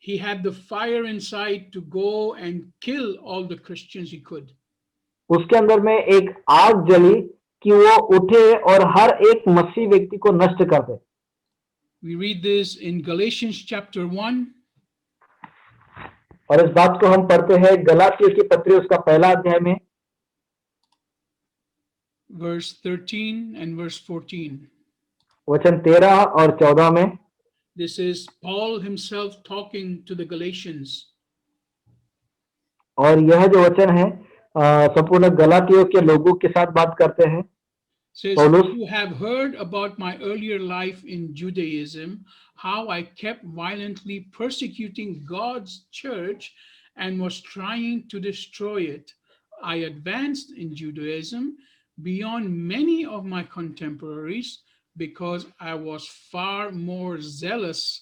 he had the fire inside to go and kill all the Christians he could. उसके अंदर में एक आग जली कि वो उठे और हर एक मसीह व्यक्ति को नष्ट कर दे। We read this in Galatians chapter 1, और इस बात को हम पढ़ते हैं गलातियों की पत्री उसका पहला अध्याय में verse 13 and verse 14. वचन 13 और 14 में। This is Paul himself talking to the Galatians. और यह जो वचन है संपूर्ण गलातियों के लोगों के साथ बात करते हैं। Says, Paulus, you have heard about my earlier life in Judaism, how I kept violently persecuting God's church and was trying to destroy it. I advanced in Judaism beyond many of my contemporaries because I was far more zealous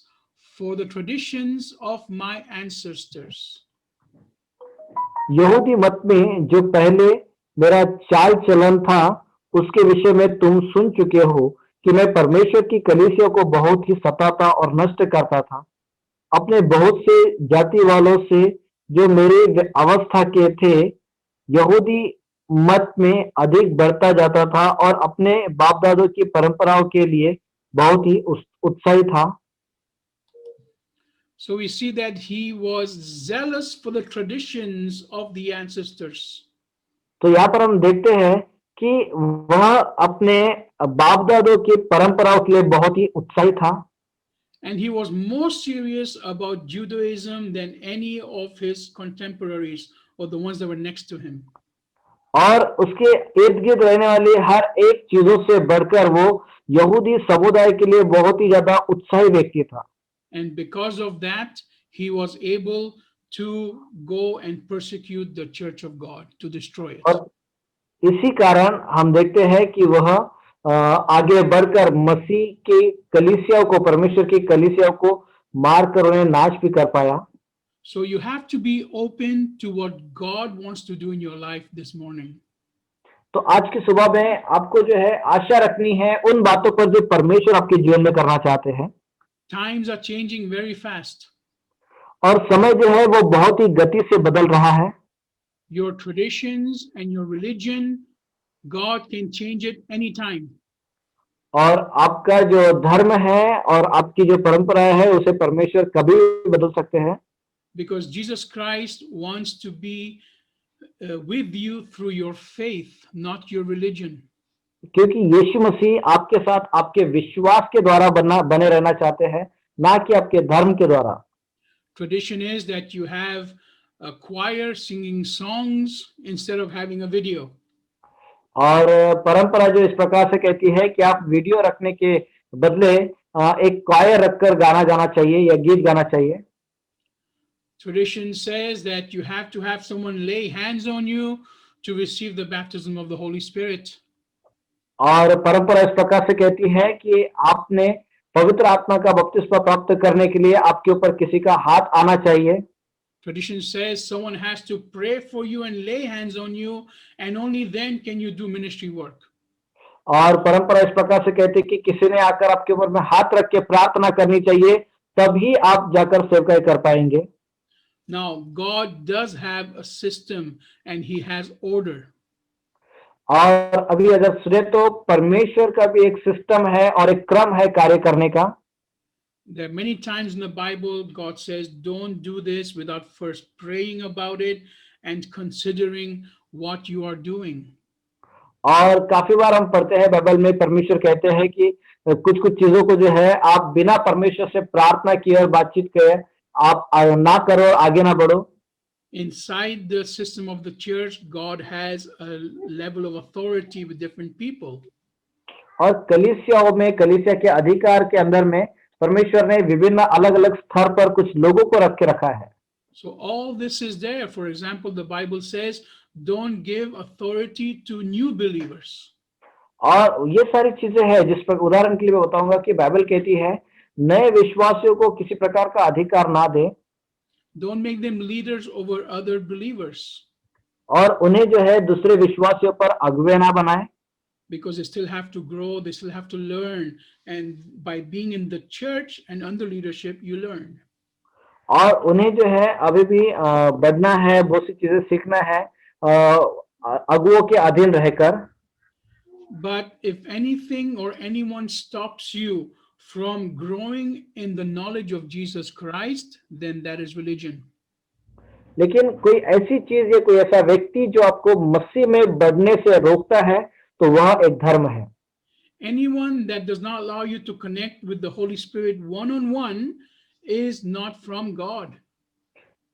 for the traditions of my ancestors. यहूदी मत में जो पहले मेरा चाल चलन था उसके विषय में तुम सुन चुके हो कि मैं परमेश्वर की कलीसिया को बहुत ही सताता और नष्ट करता था। अपने बहुत से जाति वालों से जो मेरी अवस्था के थे यहूदी मत में अधिक बढ़ता जाता था और अपने बाप दादों की परंपराओं के लिए बहुत ही उत्साही था। So we see that he was zealous for the traditions of the ancestors. तो यहाँ पर हम देखते हैं कि वह अपने बाप दादों की परंपराओं के लिए बहुत ही उत्साही था। And he was more serious about Judaism than any of his contemporaries or the ones that were next to him. और उसके इर्द गिर्द रहने वाली हर एक चीजों से बढ़कर वो यहूदी समुदाय के लिए बहुत ही ज्यादा उत्साही व्यक्ति था। And because of that, he was able to go and persecute the church of God, to destroy it. और इसी कारण हम देखते हैं कि वह आगे बढ़कर मसीह की कलीसियाओं को, परमेश्वर की कलीसियाओं को मारकर उन्हें नाश भी कर पाया। So you have to be open to what God wants to do in your life this morning. तो आज की सुबह में आपको जो है आशा रखनी है उन बातों पर जो परमेश्वर आपके जीवन में करना चाहते हैं। Times are changing very fast. और समय जो है वो बहुत ही गति से बदल रहा है। Your traditions and your religion, God can change it anytime. और आपका जो धर्म है और आपकी जो परंपरा है उसे परमेश्वर कभी भी बदल सकते हैं। Because Jesus Christ wants to be with you through your faith, not your religion. क्योंकि यीशु मसीह आपके साथ आपके विश्वास के द्वारा बने रहना चाहते हैं, ना कि आपके धर्म के द्वारा। Tradition is that you have a choir singing songs instead of having a video. और परंपरा जो इस प्रकार से कहती है कि आप वीडियो रखने के बदले एक क्वायर रखकर गाना गाना चाहिए या गीत गाना चाहिए। Tradition says that you have to have someone lay hands on you to receive the baptism of the Holy Spirit. और परंपरा इस प्रकार से कहती है कि आपने पवित्र आत्मा का बपतिस्मा प्राप्त करने के लिए आपके ऊपर किसी का हाथ आना चाहिए। Tradition says someone has to pray for you and lay hands on you, and only then can you do ministry work. और परंपरा इस प्रकार से कहती है कि किसी ने आकर आपके ऊपर में हाथ रख के प्रार्थना करनी चाहिए, तभी आप जाकर सेवकाई कर पाएंगे। Now, God does have a system and he has order. और अभी अगर सुने तो परमेश्वर का भी एक सिस्टम है और एक क्रम है कार्य करने का। There are many times in the Bible God says don't do this without first praying about it and considering what you are doing. और काफी बार हम पढ़ते हैं बाइबल में परमेश्वर कहते हैं कि कुछ कुछ चीजों को जो है आप बिना परमेश्वर से प्रार्थना किए और बातचीत किए आप ना करो और आगे ना बढ़ो। Inside the system of the church, God has a level of authority with different people. और कलीसियाओं में, कलीसिया के अधिकार के अंदर में परमेश्वर ने विभिन्न अलग अलग स्तर पर कुछ लोगों को रख के रखा है। So all this is there. For example, the Bible says don't give authority to new believers. और ये सारी चीजें हैं जिस पर उदाहरण के लिए मैं बताऊंगा कि बाइबल कहती है नए विश्वासियों को किसी प्रकार का अधिकार ना दे। Don't make them leaders over other believers. और उन्हें जो है दूसरे विश्वासियों पर अगुवे ना बनाए। because they still have to grow, they still have to learn. And by being in the church and under leadership, you learn. और उन्हें जो है अभी भी बढ़ना है, बहुत सी चीजें सीखना है अगुओं के अधीन रहकर। But if anything or anyone stops you from growing in the knowledge of Jesus Christ, then that is religion. लेकिन कोई ऐसी चीज या कोई ऐसा व्यक्ति जो आपको मसीह में बढ़ने से रोकता है तो वह एक धर्म है। Anyone that does not allow you to connect with the Holy Spirit one-on-one is not from God.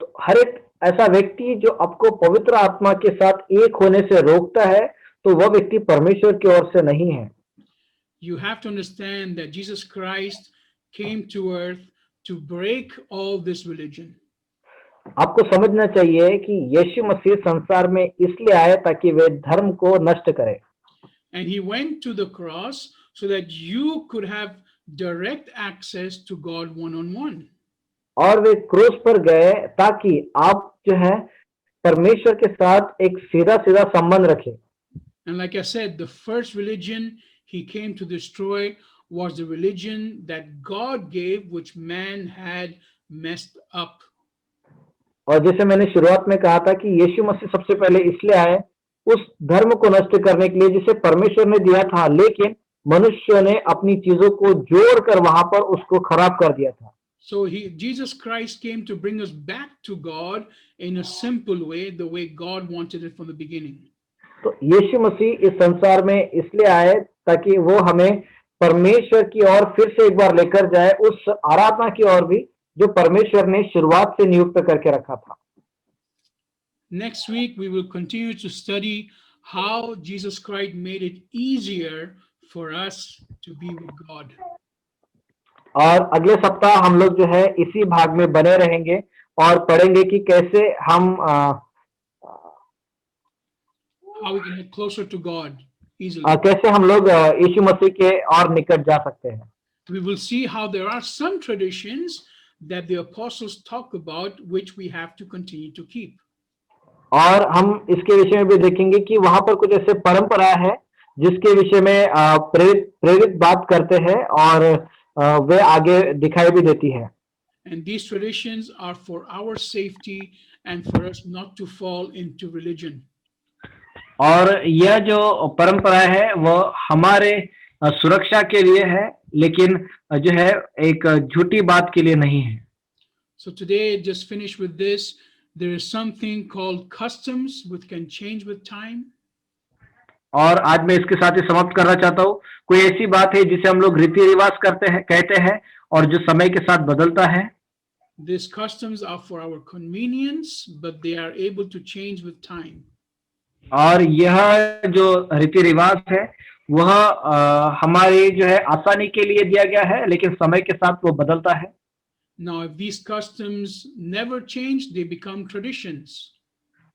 तो हर एक ऐसा व्यक्ति जो आपको पवित्र आत्मा के साथ एक होने से रोकता है तो वह व्यक्ति परमेश्वर की ओर से नहीं है। You have to understand that Jesus Christ came to earth to break all this religion. आपको समझना चाहिए कि यीशु मसीह संसार में इसलिए आए ताकि वे धर्म को नष्ट करे। And he went to the cross so that you could have direct access to God one-on-one. और वे क्रूस पर गए ताकि आप जो है परमेश्वर के साथ एक सीधा सीधा संबंध रखें। And like I said, the first religion he came to destroy was the religion that God gave, which man had messed up. और जैसे मैंने शुरुआत में कहा था कि यीशु मसीह सबसे पहले इसलिए आए उस धर्म को नष्ट करने के लिए जिसे परमेश्वर ने दिया था, लेकिन मनुष्य ने अपनी चीजों को जोड़कर वहां पर उसको खराब कर दिया था। So Jesus Christ came to bring us back to God in a simple way, the way God wanted it from the beginning. तो यीशु मसीह इस संसार में इसलिए आए ताकि वो हमें परमेश्वर की ओर फिर से एक बार लेकर जाए, उस आराधना की ओर भी जो परमेश्वर ने शुरुआत से नियुक्त करके रखा था। Next week we will continue to study how Jesus Christ made it easier for us to be with God. और अगले सप्ताह हम लोग जो है इसी भाग में बने रहेंगे और पढ़ेंगे कि कैसे हम How we can get closer to God easily. कैसे हम लोग यीशु मसीह के और निकट जा सकते हैं। We will see how there are some traditions that the apostles talk about, which we have to continue to keep. और हम इसके विषय में भी देखेंगे कि वहां पर कुछ ऐसे परंपरा है जिसके विषय में प्रेरित बात करते हैं और वे आगे दिखाई भी देती है। And these traditions are for our safety and for us not to fall into religion. और यह जो परंपरा है वो हमारे सुरक्षा के लिए है, लेकिन जो है एक झूठी बात के लिए नहीं है। So today, just finish with this. There is something called customs which can change with time. और आज मैं इसके साथ ही समाप्त करना चाहता हूँ। कोई ऐसी बात है जिसे हम लोग रीति रिवाज करते हैं, कहते हैं, और जो समय के साथ बदलता है। These customs are for our convenience, but they are able to change with time. और यह जो रीति रिवाज है वह हमारी जो है आसानी के लिए दिया गया है, लेकिन समय के साथ वो बदलता है। Now, if these customs never change, they become traditions.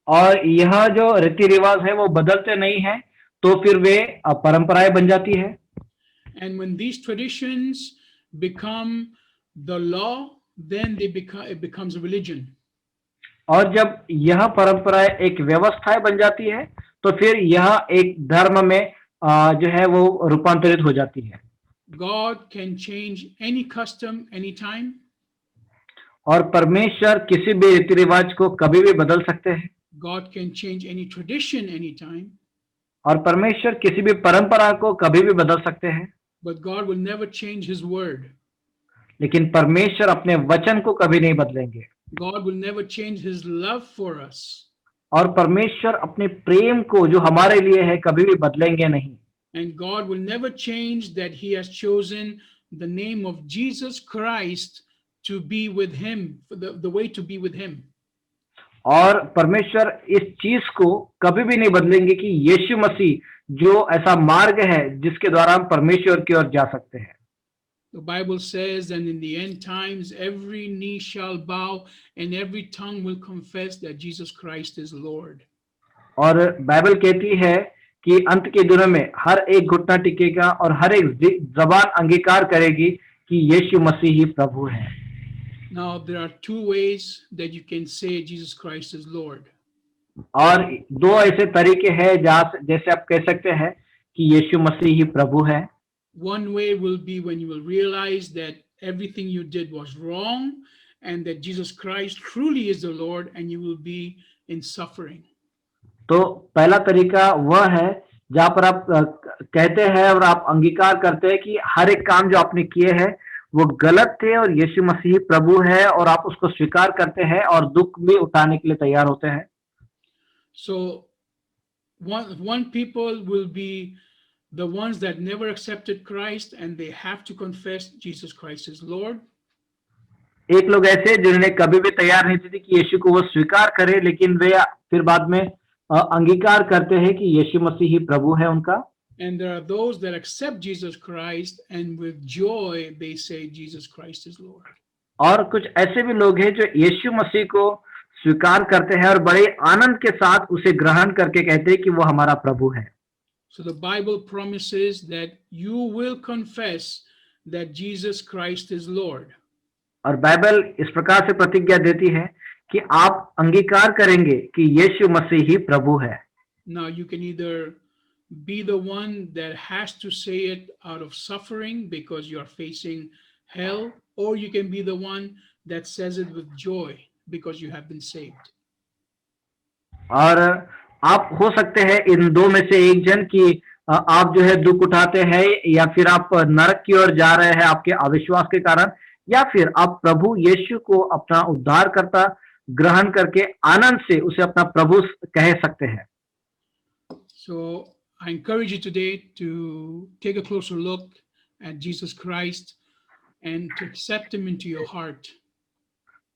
और यह जो रीति रिवाज है वो बदलते नहीं है, तो फिर वे परंपराएं बन जाती है। And when these traditions become the law, then it becomes a religion. और जब यह परंपराएं एक व्यवस्थाएं बन जाती है तो फिर यह एक धर्म में जो है वो रूपांतरित हो जाती है। God can change any custom anytime. और परमेश्वर किसी भी रीति रिवाज को कभी भी बदल सकते हैं। God can change any tradition anytime. और परमेश्वर किसी भी परंपरा को कभी भी बदल सकते हैं। But God will never change his word. लेकिन परमेश्वर अपने वचन को कभी नहीं बदलेंगे। God will never change his love for us. और परमेश्वर अपने प्रेम को जो हमारे लिए है कभी भी बदलेंगे नहीं। And God will never change that he has chosen the name of Jesus Christ to be with him, the way to be with him. और परमेश्वर इस चीज को कभी भी नहीं बदलेंगे कि यीशु मसीह जो ऐसा मार्ग है जिसके द्वारा हम परमेश्वर की ओर जा सकते हैं। The Bible says, and in the end times, every knee shall bow and every tongue will confess that Jesus Christ is Lord. और बाइबल कहती है कि अंत के दिनों में हर एक घुटना टिकेगा और हर एक जबान अंगीकार करेगी कि यीशु मसीह ही प्रभु है। Now, there are two ways that you can say Jesus Christ is Lord. और दो ऐसे तरीके हैं जैसे आप कह सकते हैं कि यीशु मसीह ही प्रभु है। One way will be when you will realize that everything you did was wrong and that Jesus Christ truly is the Lord, and you will be in suffering. तो पहला तरीका वह है जहाँ पर आप कहते हैं और आप अंगीकार करते हैं कि हर एक काम जो आपने किए हैं वो गलत थे और यीशु मसीह प्रभु है, और आप उसको स्वीकार करते हैं और दुख भी उठाने के लिए तैयार होते हैं। So one people will be the ones that never accepted Christ, and they have to confess Jesus Christ is Lord. एक लोग ऐसे जिन्होंने कभी भी तैयार नहीं थे कि यीशु को वो स्वीकार करे, लेकिन वे फिर बाद में अंगीकार करते हैं कि यीशु मसीह ही प्रभु है उनका। And there are those that accept Jesus Christ, and with joy they say Jesus Christ is Lord. और कुछ ऐसे भी लोग हैं जो यीशु मसीह को स्वीकार करते हैं और बड़े आनंद के साथ उसे ग्रहण करके कहते हैं कि वो हमारा प्रभु है। So the Bible promises that you will confess that Jesus Christ is Lord. और बाइबल इस प्रकार से प्रतिज्ञा देती है कि आप अंगीकार करेंगे कि यीशु मसीह ही प्रभु है। Now you can either be the one that has to say it out of suffering because you are facing hell, or you can be the one that says it with joy because you have been saved. और आप हो सकते हैं इन दो में से एक जन की आप जो है दुख उठाते हैं, या फिर आप नरक की ओर जा रहे हैं आपके अविश्वास के कारण, या फिर आप प्रभु यीशु को अपना उद्धारकर्ता ग्रहण करके आनंद से उसे अपना प्रभु कह सकते हैं। So I encourage you today to take a closer look at Jesus Christ and to accept him into your heart.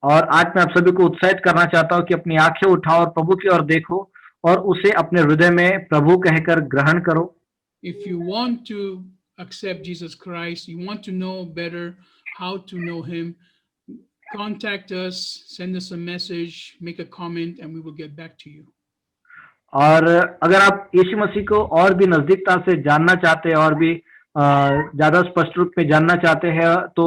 और आज मैं आप सभी को उत्साहित करना चाहता हूं कि अपनी आंखें उठाओ और प्रभु की ओर देखो और उसे अपने हृदय में प्रभु कहकर ग्रहण करो। If you want to accept Jesus Christ, you want to know better how to know him, contact us, send us a message, make a comment, and we will get back to you. और अगर आप यीशु मसीह को और भी नजदीकता से जानना चाहते हैं और भी ज्यादा स्पष्ट रूप में जानना चाहते हैं, तो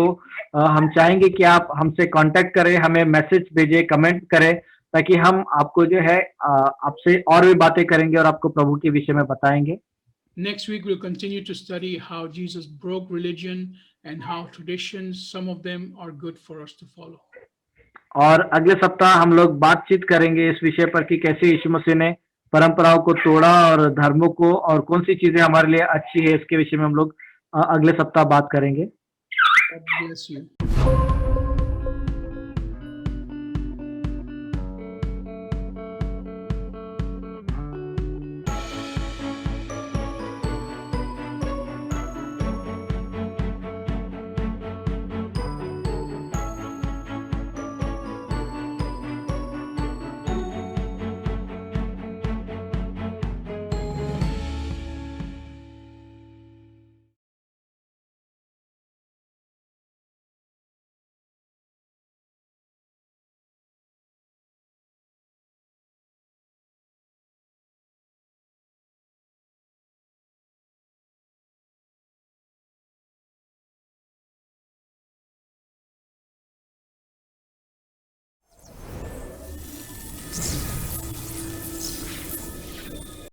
हम चाहेंगे कि आप हमसे कांटेक्ट करें, हमें मैसेज भेजें, कमेंट करें, ताकि हम आपको जो है आपसे और भी बातें करेंगे और आपको प्रभु के विषय में बताएंगे। Next week we'll continue to study how Jesus broke religion and how traditions, some of them are good for us to follow. और अगले सप्ताह हम लोग बातचीत करेंगे इस विषय पर कि कैसे यीशु मसीह ने परंपराओं को तोड़ा और धर्मों को, और कौन सी चीजें हमारे लिए अच्छी है, इसके विषय में हम लोग अगले सप्ताह बात करेंगे। God bless you.